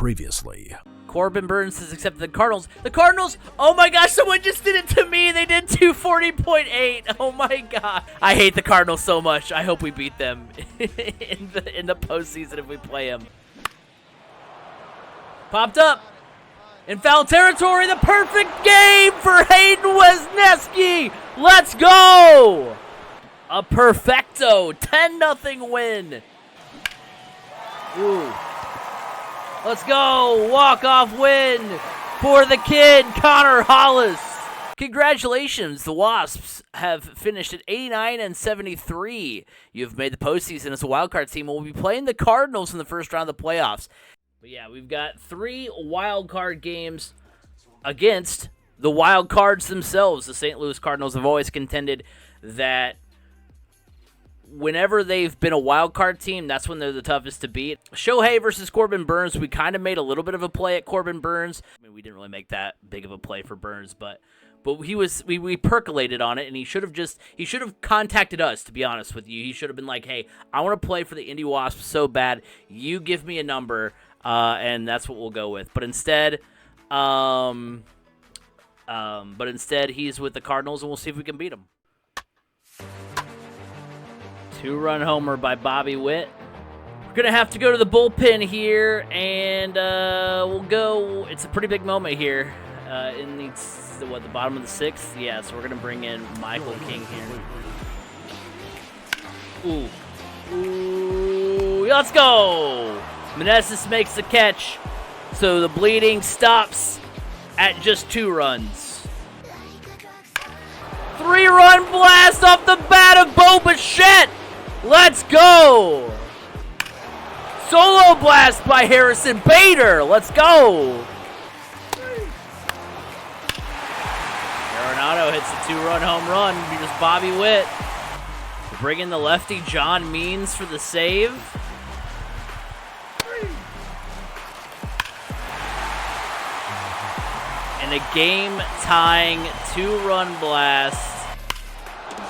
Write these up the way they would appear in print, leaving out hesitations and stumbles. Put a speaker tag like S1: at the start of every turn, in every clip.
S1: Previously.
S2: Corbin Burns has accepted the Cardinals. The Cardinals, oh my gosh, someone just did it to me. They did 240.8. Oh my god. I hate the Cardinals so much. I hope we beat them in the postseason if we play them. Popped up. In foul territory, the perfect game for Hayden Wesneski. Let's go. A perfecto 10-0 win. Ooh. Let's go! Walk-off win for the kid, Connor Hollis. Congratulations, the Wasps have finished at 89-73. You've made the postseason as a wildcard team. We'll be playing the Cardinals in the first round of the playoffs. But yeah, we've got 3 wildcard games against the wildcards themselves. The St. Louis Cardinals have always contended that whenever they've been a wild card team, that's when they're the toughest to beat. Shohei versus Corbin Burns, we kind of made a little bit of a play at Corbin Burns. I mean, we didn't really make that big of a play for Burns, but we percolated on it, and he should have contacted us, to be honest with you. He should have been like, hey, I want to play for the Indy Wasps so bad. You give me a number, and that's what we'll go with. But instead, he's with the Cardinals, and we'll see if we can beat him. 2-run homer by Bobby Witt. We're going to have to go to the bullpen here, and we'll go. It's a pretty big moment here in the bottom of the 6th? Yeah, so we're going to bring in Michael King here. Ooh, let's go! Meneses makes the catch, so the bleeding stops at just 2 runs. 3-run blast off the bat of Bo Bichette! Let's go! Solo blast by Harrison Bader. Let's go! Arenado hits a 2-run home run because Bobby Witt. Bring in the lefty John Means for the save. And a game-tying 2-run blast.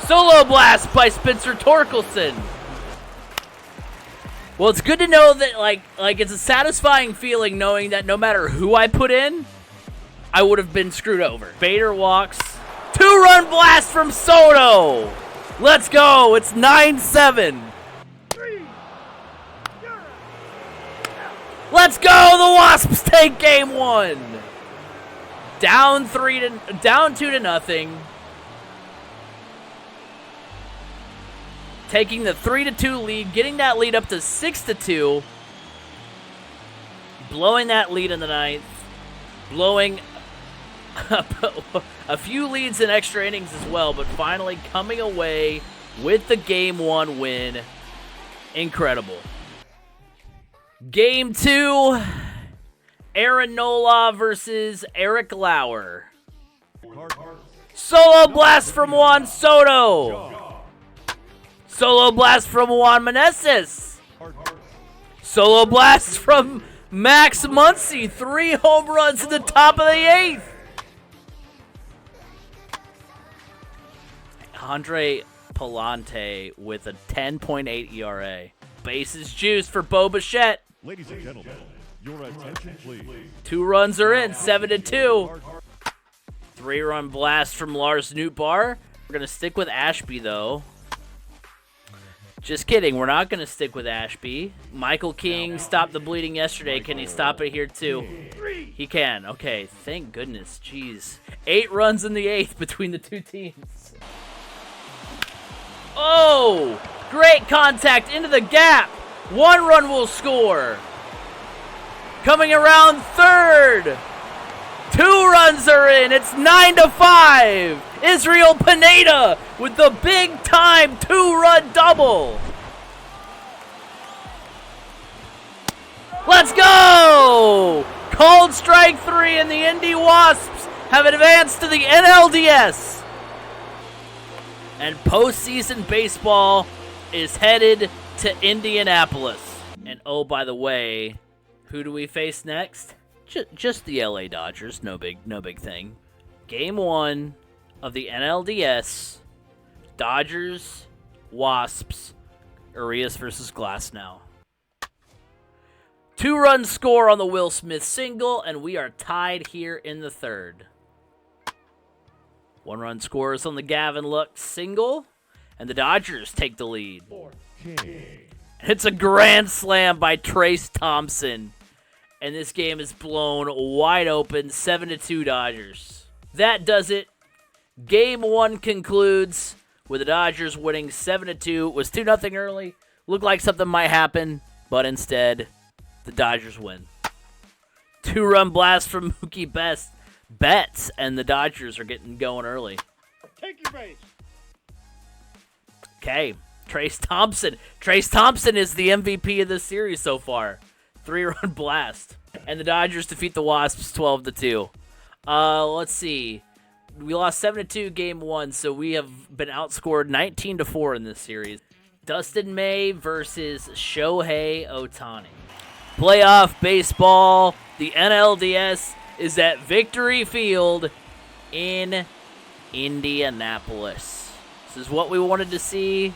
S2: Solo blast by Spencer Torkelson. Well, it's good to know that, like it's a satisfying feeling knowing that no matter who I put in, I would have been screwed over. Bader walks. 2-run blast from Soto. Let's go. It's 9-7. Let's go. The Wasps take game 1. Down 2-0. Taking the 3-2 lead, getting that lead up to 6-2, blowing that lead in the 9th, blowing a few leads in extra innings as well, but finally coming away with the Game 1 win. Incredible. Game 2, Aaron Nola versus Eric Lauer. Solo blast from Juan Soto. Solo blast from Juan Meneses. Solo blast from Max Muncy. 3 home runs in the top of the 8th. Andre Palante with a 10.8 ERA. Bases juiced for Bo Bichette.
S3: Ladies and gentlemen, your attention please.
S2: 2 runs are in, 7-2. 3-run blast from Lars Nootbaar. We're going to stick with Ashby, though. Just kidding. We're not going to stick with Ashby. Michael King stopped the bleeding yesterday. Can he stop it here, too? He can. Okay. Thank goodness. Jeez. 8 runs in the 8th between the 2 teams. Oh! Great contact into the gap. 1 run will score. Coming around 3rd. 2 runs are in. It's 9-5. Israel Pineda with the big-time 2-run double. Let's go! Called strike 3, and the Indy Wasps have advanced to the NLDS. And postseason baseball is headed to Indianapolis. And oh, by the way, who do we face next? Just the LA Dodgers. No big thing. Game 1 of the NLDS. Dodgers, Wasps, Urias versus Glasnow. 2-run score on the Will Smith single, and we are tied here in the third. 1-run scores on the Gavin Lux single, and the Dodgers take the lead. It's a grand slam by Trace Thompson, and this game is blown wide open, 7-2 Dodgers. That does it. Game 1 concludes with the Dodgers winning 7-2. It was 2-0 early. Looked like something might happen, but instead, the Dodgers win. 2-run blast from Mookie Betts, and the Dodgers are getting going early.
S1: Take your base.
S2: Okay, Trace Thompson. Trace Thompson is the MVP of this series so far. 3-run blast. And the Dodgers defeat the Wasps 12-2. Let's see. We lost 7-2 game 1, so we have been outscored 19-4 in this series. Dustin May versus Shohei Ohtani. Playoff baseball. The NLDS is at Victory Field in Indianapolis. This is what we wanted to see.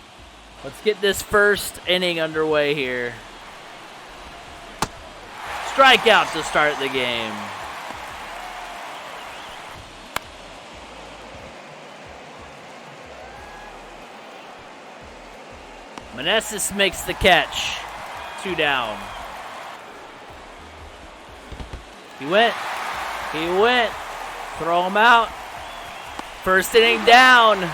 S2: Let's get this first inning underway here. Strikeout to start the game. Meneses makes the catch. 2 down. He went. Throw him out. First inning down.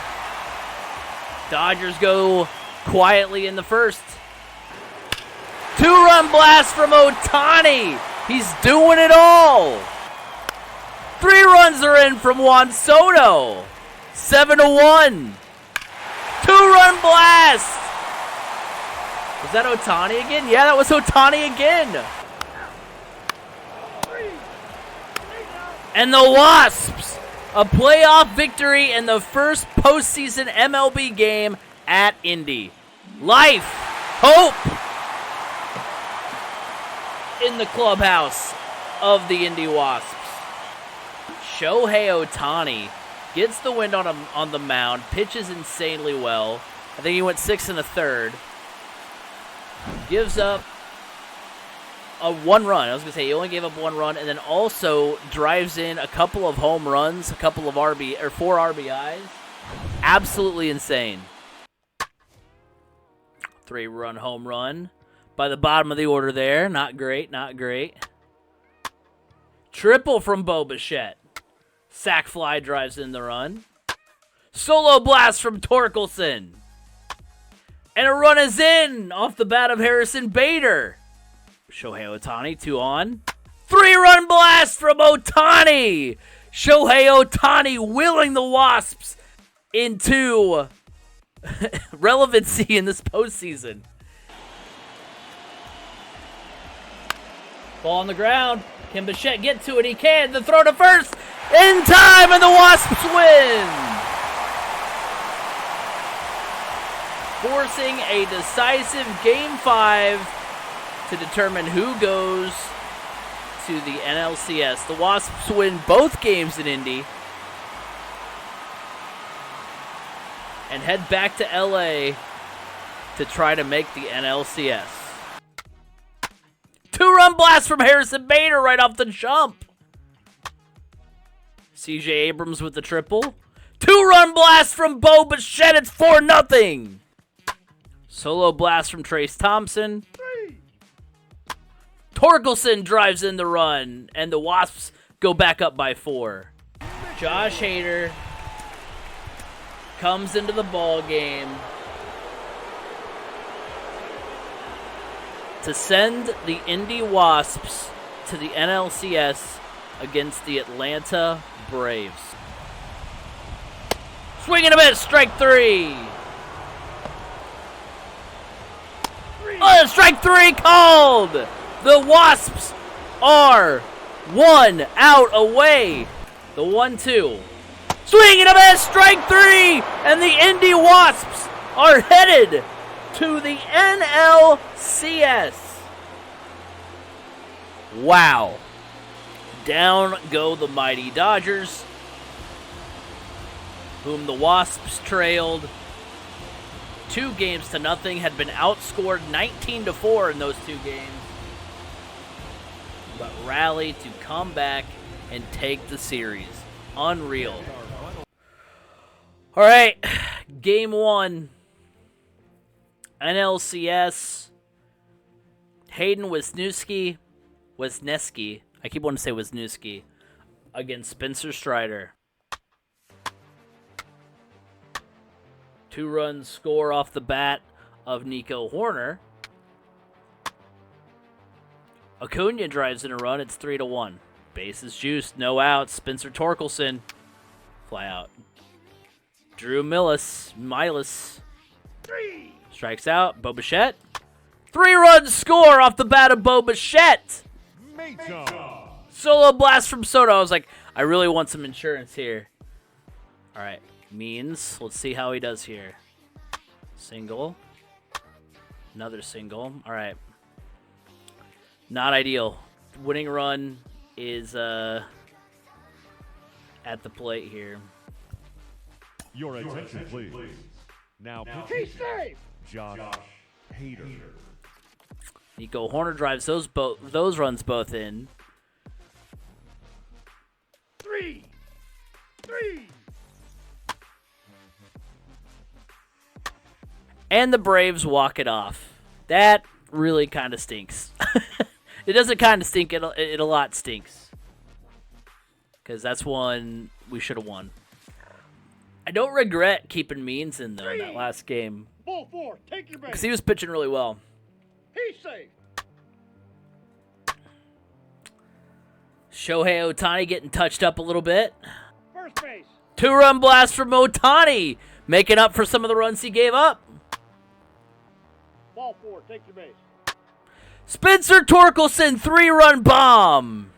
S2: Dodgers go quietly in the first. 2-run blast from Ohtani. He's doing it all. 3 runs are in from Juan Soto. 7-1. 2-run blast. Was that Ohtani again? Yeah, that was Ohtani again. And the Wasps, a playoff victory in the first postseason MLB game at Indy. Life, hope in the clubhouse of the Indy Wasps. Shohei Ohtani gets the win on the mound, pitches insanely well. I think he went 6 1/3. Gives up a 1 run. I was going to say he only gave up 1 run, and then also drives in a couple of home runs, a couple of 4 RBIs. Absolutely insane. 3-run home run by the bottom of the order there. Not great, not great. Triple from Bo Bichette. Sac fly drives in the run. Solo blast from Torkelson. And a run is in off the bat of Harrison Bader. Shohei Ohtani, 2 on. 3-run blast from Ohtani. Shohei Ohtani willing the Wasps into relevancy in this postseason. Ball on the ground. Can Bichette get to it? He can. The throw to first. In time, and the Wasps win. Forcing a decisive Game 5 to determine who goes to the NLCS. The Wasps win both games in Indy and head back to LA to try to make the NLCS. 2-run blast from Harrison Bader right off the jump. CJ Abrams with the triple. 2-run blast from Bo Bichette. It's 4-0. Solo blast from Trace Thompson. Torkelson drives in the run, and the Wasps go back up by 4. Josh Hader comes into the ball game to send the Indy Wasps to the NLCS against the Atlanta Braves. Swing and a miss, strike 3. Strike 3 called. The Wasps are 1 out away. The 1-2. Swing and a miss, strike 3. And the Indy Wasps are headed to the NLCS. Wow. Down go the mighty Dodgers, whom the Wasps trailed 2 games to nothing, had been outscored 19-4 in those 2 games. but rallied to come back and take the series. Unreal. All right, game 1. NLCS. Hayden Wisniewski. I keep wanting to say Wisniewski. Against Spencer Strider. 2-run score off the bat of Nico Horner. Acuna drives in a run. It's 3-1. Bases juiced. No outs. Spencer Torkelson. Fly out. Drew Milas. Strikes out. Bo Bichette. 3-run score off the bat of Bo Bichette. Solo blast from Soto. I was like, I really want some insurance here. All right. Means. Let's see how he does here. Single. Another single. All right. Not ideal. Winning run is at the plate here.
S3: Your attention, please. Now,
S1: He's safe.
S3: Josh Hader.
S2: Nico Horner drives those runs both in.
S1: 3.
S2: And the Braves walk it off. That really kind of stinks. It doesn't kind of stink. It a lot stinks. Because that's one we should have won. I don't regret keeping Means in, though, in that last game.
S1: Ball 4. Take your base.
S2: Because he was pitching really well.
S1: He's safe.
S2: Shohei Ohtani getting touched up a little bit.
S1: First base.
S2: 2-run blast from Ohtani. Making up for some of the runs he gave up.
S1: Ball 4. Take your base.
S2: Spencer Torkelson, 3-run bomb.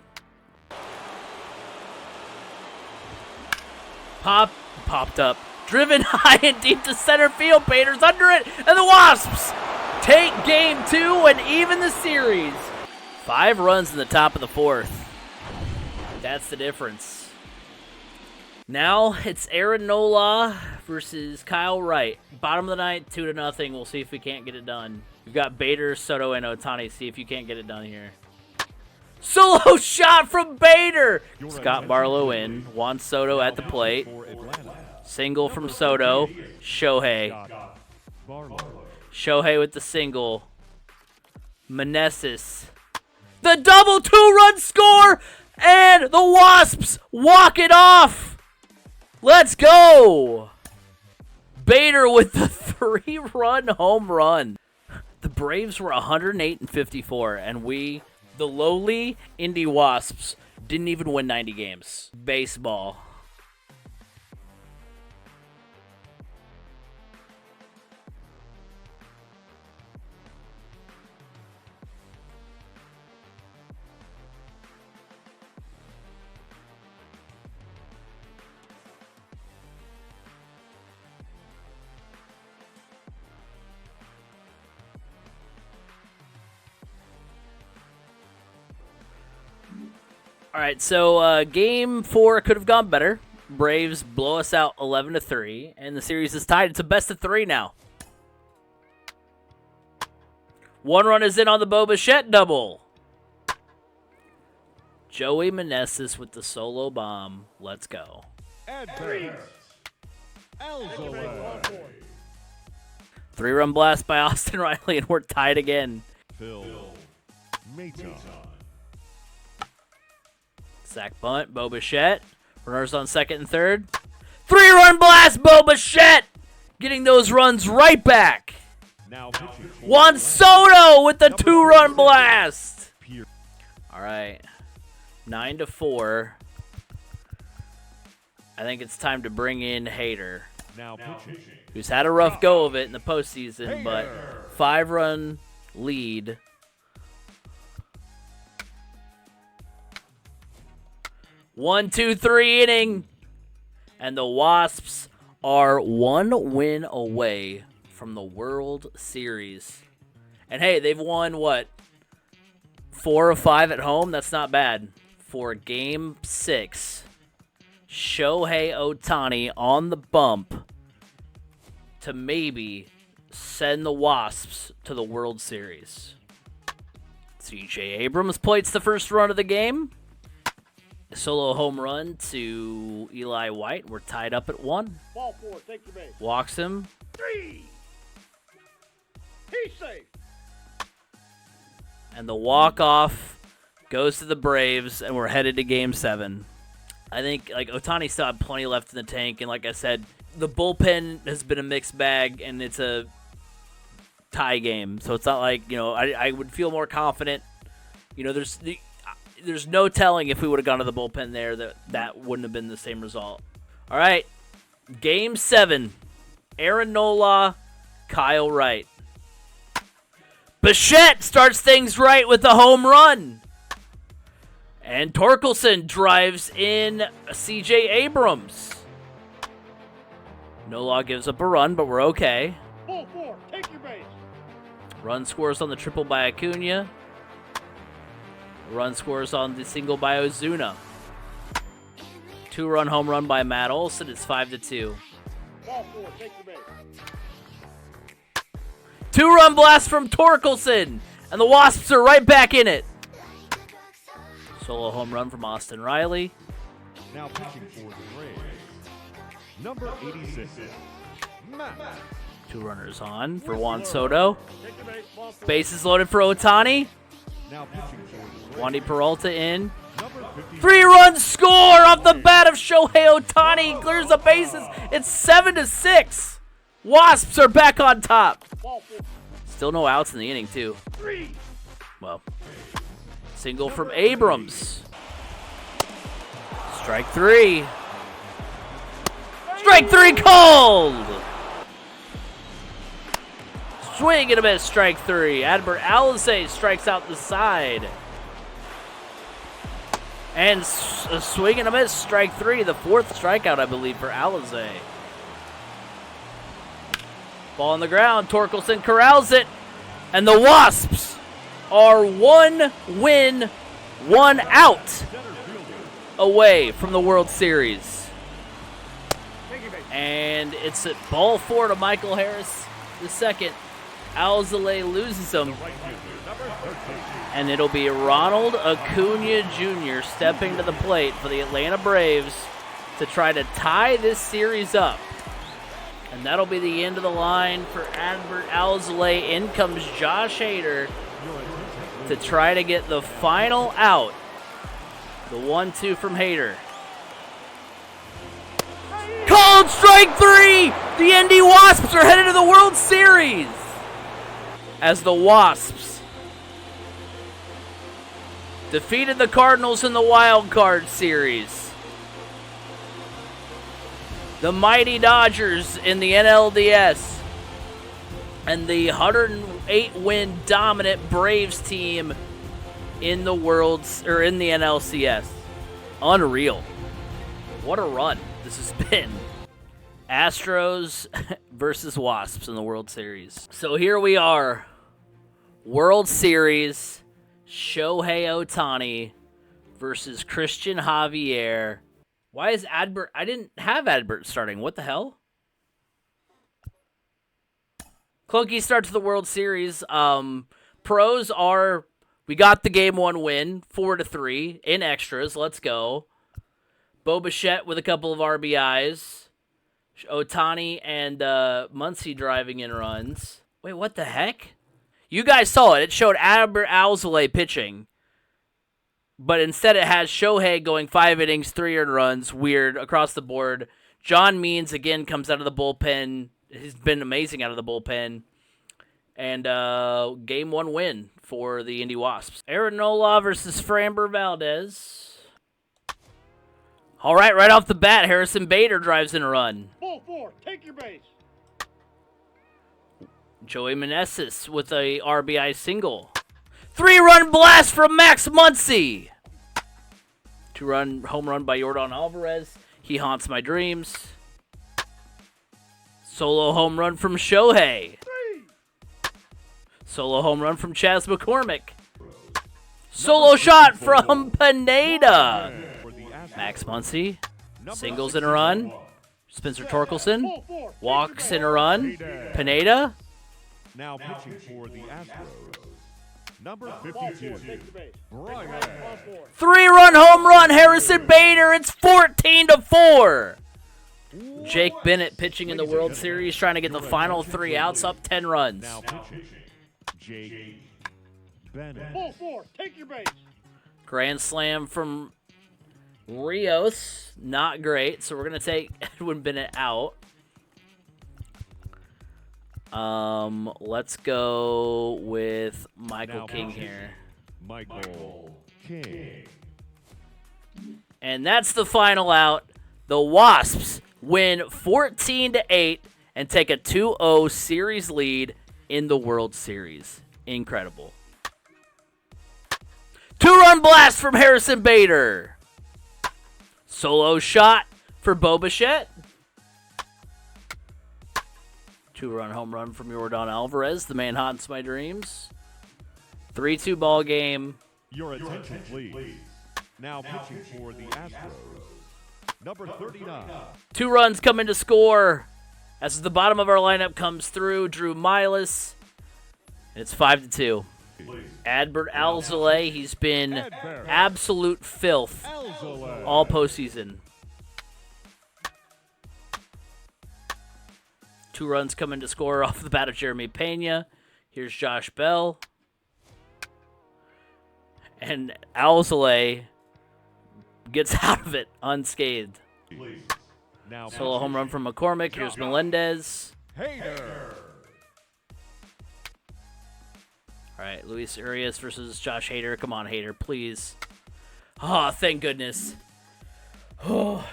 S2: Popped up. Driven high and deep to center field. Bader's under it. And the Wasps take game 2 and even the series. 5 runs in the top of the 4th. That's the difference. Now it's Aaron Nola versus Kyle Wright. Bottom of the 9th, 2-0. We'll see if we can't get it done. We've got Bader, Soto, and Ohtani. See if you can't get it done here. Solo shot from Bader. Scott Barlow in. Juan Soto at the plate. Single from Soto. Shohei. Shohei with the single. Meneses. The double 2-run score. And the Wasps walk it off. Let's go. Bader with the 3-run home run. The Braves were 108-54, and we, the lowly Indy Wasps, didn't even win 90 games. Baseball. All right, so game 4 could have gone better. Braves blow us out 11-3, and the series is tied. It's a best-of-3 now. 1 run is in on the Bo Bichette double. Joey Meneses with the solo bomb. Let's go. 3-run blast by Austin Riley, and we're tied again.
S3: Phil Maton.
S2: Sack bunt, Bo Bichette. Runners on second and third. 3-run blast, Bo Bichette! Getting those runs right back.
S3: Now pitching.
S2: Juan Soto with the 2-run blast. All right. 9-4. I think it's time to bring in Hader,
S3: Now pitching.
S2: who's had a rough go of it in the postseason, but 5-run lead. One, 2, 3 inning. And the Wasps are 1 win away from the World Series. And hey, they've won, what, 4 of 5 at home? That's not bad. For Game 6, Shohei Ohtani on the bump to maybe send the Wasps to the World Series. It's C.J. Abrams plates the first run of the game. Solo home run to Eli White. We're tied up at 1.
S1: Ball 4, take your base.
S2: Walks him.
S1: 3. He's safe.
S2: And the walk-off goes to the Braves, and we're headed to Game 7. I think Ohtani still had plenty left in the tank, and like I said, the bullpen has been a mixed bag, and it's a tie game. So it's not like, I would feel more confident. There's no telling if we would have gone to the bullpen there that wouldn't have been the same result. All right, Game 7. Aaron Nola, Kyle Wright. Bichette starts things right with the home run. And Torkelson drives in C.J. Abrams. Nola gives up a run, but we're okay.
S1: Ball 4, take your base.
S2: Run scores on the triple by Acuna. Run scores on the single by Ozuna. 2-run home run by Matt Olson. It's 5-2.
S1: Ball 4, take your base.
S2: 2-run blast from Torkelson. And the Wasps are right back in it. Solo home run from Austin Riley.
S3: Now pitching for the Braves, number 86, Matt.
S2: 2 runners on for Juan Soto.
S1: Take your base. Ball 4.
S2: Bases loaded for Ohtani.
S3: Now pitching for the
S2: Wandy
S3: Braves,
S2: Peralta in.
S3: number 50,
S2: 3-run score off the bat of Shohei Ohtani. Clears the bases. It's 7-6. Wasps are back on top.
S1: Ball 4.
S2: Still no outs in the inning, too.
S1: 3.
S2: Well, single from Abrams. Strike 3. Strike 3 called. Swing and a miss, strike 3. Adbert Alzolay strikes out the side. And a swing and a miss, strike 3. The 4th strikeout, I believe, for Alzolay. Ball on the ground. Torkelson corrals it. And the Wasps are 1 win, 1 out away from the World Series. And it's at ball 4 to Michael Harris the second. Alzolay loses him. And it'll be Ronald Acuna Jr. stepping to the plate for the Atlanta Braves to try to tie this series up. And that'll be the end of the line for Adbert Alzolay. In comes Josh Hader to try to get the final out. The 1-2 from Hader. Called strike 3! The Indy Wasps are headed to the World Series! As the Wasps defeated the Cardinals in the Wild Card Series. The mighty Dodgers in the NLDS. And the 108-win dominant Braves team in the in the NLCS. Unreal. What a run this has been. Astros versus Wasps in the World Series. So here we are. World Series. Shohei Ohtani versus Christian Javier. Why is Adbert? I didn't have Adbert starting. What the hell? Clunky start to the World Series. Pros are, we got the Game 1 win, 4-3 in extras. Let's go. Bo Bichette with a couple of RBIs. Ohtani and Muncy driving in runs. Wait, what the heck? You guys saw it. It showed Adbert Alzolay pitching. But instead it has Shohei going 5 innings, 3 earned runs. Weird across the board. John Means again comes out of the bullpen. He's been amazing out of the bullpen. And Game 1 win for the Indy Wasps. Aaron Nola versus Framber Valdez. All right off the bat, Harrison Bader drives in a run.
S1: Ball 4, take your base.
S2: Joey Meneses with a RBI single. 3-run blast from Max Muncy. 2-run home run by Yordan Alvarez. He haunts my dreams. Solo home run from Shohei.
S1: 3.
S2: Solo home run from Chas McCormick. Solo shot from Pineda. Max Muncy. Singles in a run. Spencer Torkelson. Walks in a run. Pineda.
S3: Now pitching for the Astros, Number
S1: Ball 4,
S3: 52,
S1: take your base.
S3: Brian.
S1: Ball 4.
S2: 3-run home run, Harrison Bader. It's 14-4. Jake Bennett pitching in the World Series, trying to get the final 3 outs, up 10 runs.
S3: Now pitching, Jake Bennett.
S1: Ball 4, take your base.
S2: Grand slam from Rios, not great. So we're gonna take Edwin Bennett out. Let's go with Michael
S3: Now
S2: King
S3: pitching,
S2: here.
S3: Michael King.
S2: And that's the final out. The Wasps win 14-8 and take a 2-0 series lead in the World Series. Incredible. 2-run blast from Harrison Bader. Solo shot for Bo Bichette. 2-run home run from Yordan Alvarez, the man haunts my dreams. 3-2 ball game.
S3: Your attention, please. Now pitching for the Astros, number 39.
S2: 2 runs coming to score. As the bottom of our lineup comes through, Drew Milas. It's 5-2. Adbert Alzolay, he's been absolute filth
S3: Alzolay.
S2: all postseason. 2 runs coming to score off the bat of Jeremy Pena. Here's Josh Bell. And Alzolay gets out of it unscathed.
S3: Now
S2: Solo home run from McCormick. Here's Melendez.
S3: Hader.
S2: All right, Luis Urias versus Josh Hader. Come on, Hader, please. Oh, thank goodness. Oh,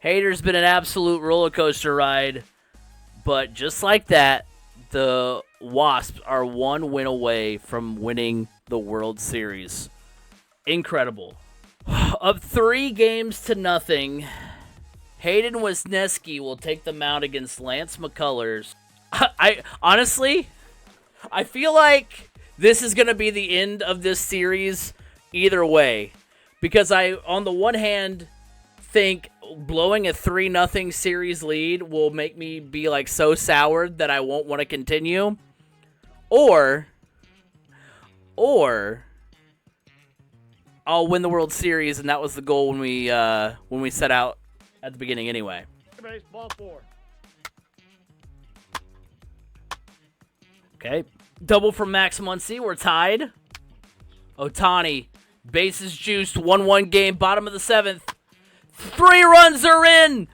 S2: Hader's been an absolute roller coaster ride. But just like that, the Wasps are 1 win away from winning the World Series. Incredible. Up 3-0. Hayden Wisniewski will take the mound against Lance McCullers. I honestly, I feel like this is going to be the end of this series either way. Because I, on the one hand, think blowing a 3-0 series lead will make me be like so soured that I won't want to continue. Or I'll win the World Series, and that was the goal when we set out at the beginning anyway.
S1: Take your base. Ball 4.
S2: Okay. Double from Max Muncy. We're tied. Ohtani. Bases juiced. 1-1 game. Bottom of the 7th. 3 runs are in.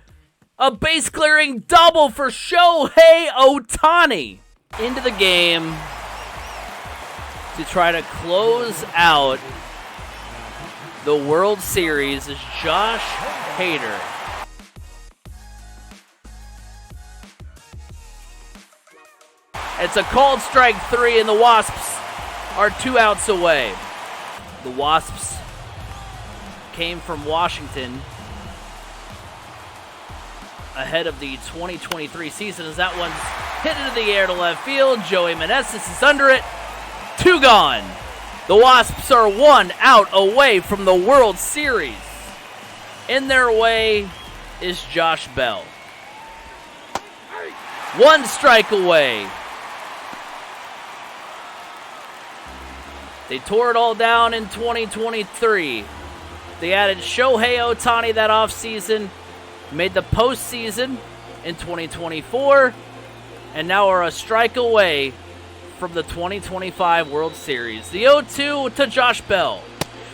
S2: A base clearing double for Shohei Ohtani. Into the game to try to close out the World Series is Josh Hader. It's a called strike 3, and the Wasps are 2 outs away. The Wasps came from Washington ahead of the 2023 season as that one's hit into the air to left field. Joey Meneses is under it. 2 gone. The Wasps are 1 out away from the World Series. In their way is Josh Bell. 1 strike away. They tore it all down in 2023. They added Shohei Ohtani that offseason, made the postseason in 2024, and now are a strike away from the 2025 World Series. The 0-2 to Josh Bell.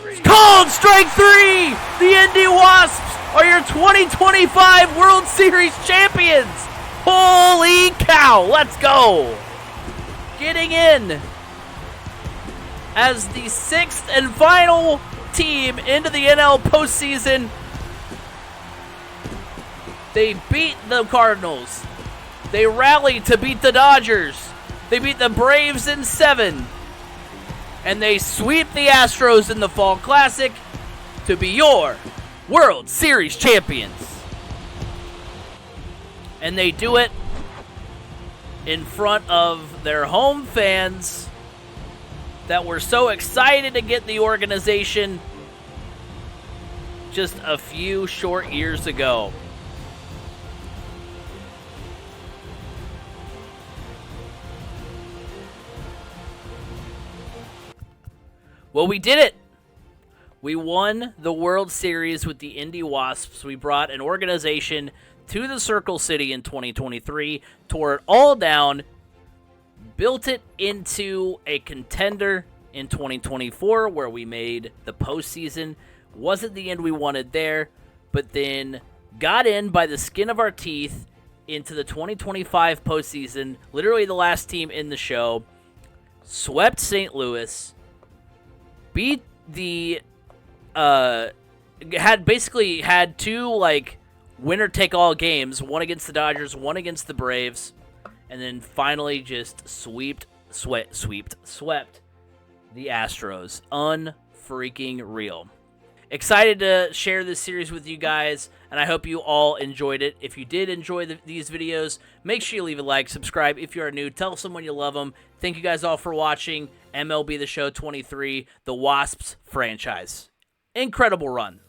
S2: It's called strike 3! The Indy Wasps are your 2025 World Series champions! Holy cow! Let's go! Getting in as the 6th and final team into the NL postseason. They beat the Cardinals. They rallied to beat the Dodgers. They beat the Braves in 7. And they sweep the Astros in the Fall Classic to be your World Series champions. And they do it in front of their home fans that were so excited to get the organization just a few short years ago. Well, we did it. We won the World Series with the Indy Wasps. We brought an organization to the Circle City in 2023, tore it all down, built it into a contender in 2024 where we made the postseason. Wasn't the end we wanted there, but then got in by the skin of our teeth into the 2025 postseason, literally the last team in the show, swept St. Louis, beat the had two like winner take all games, one against the Dodgers, one against the Braves, and then finally just swept the Astros. Unfreaking real. Excited to share this series with you guys, and I hope you all enjoyed it. If you did enjoy these videos, make sure you leave a like, subscribe if you are new, tell someone you love them. Thank you guys all for watching MLB The Show 23, the Wasps franchise. Incredible run.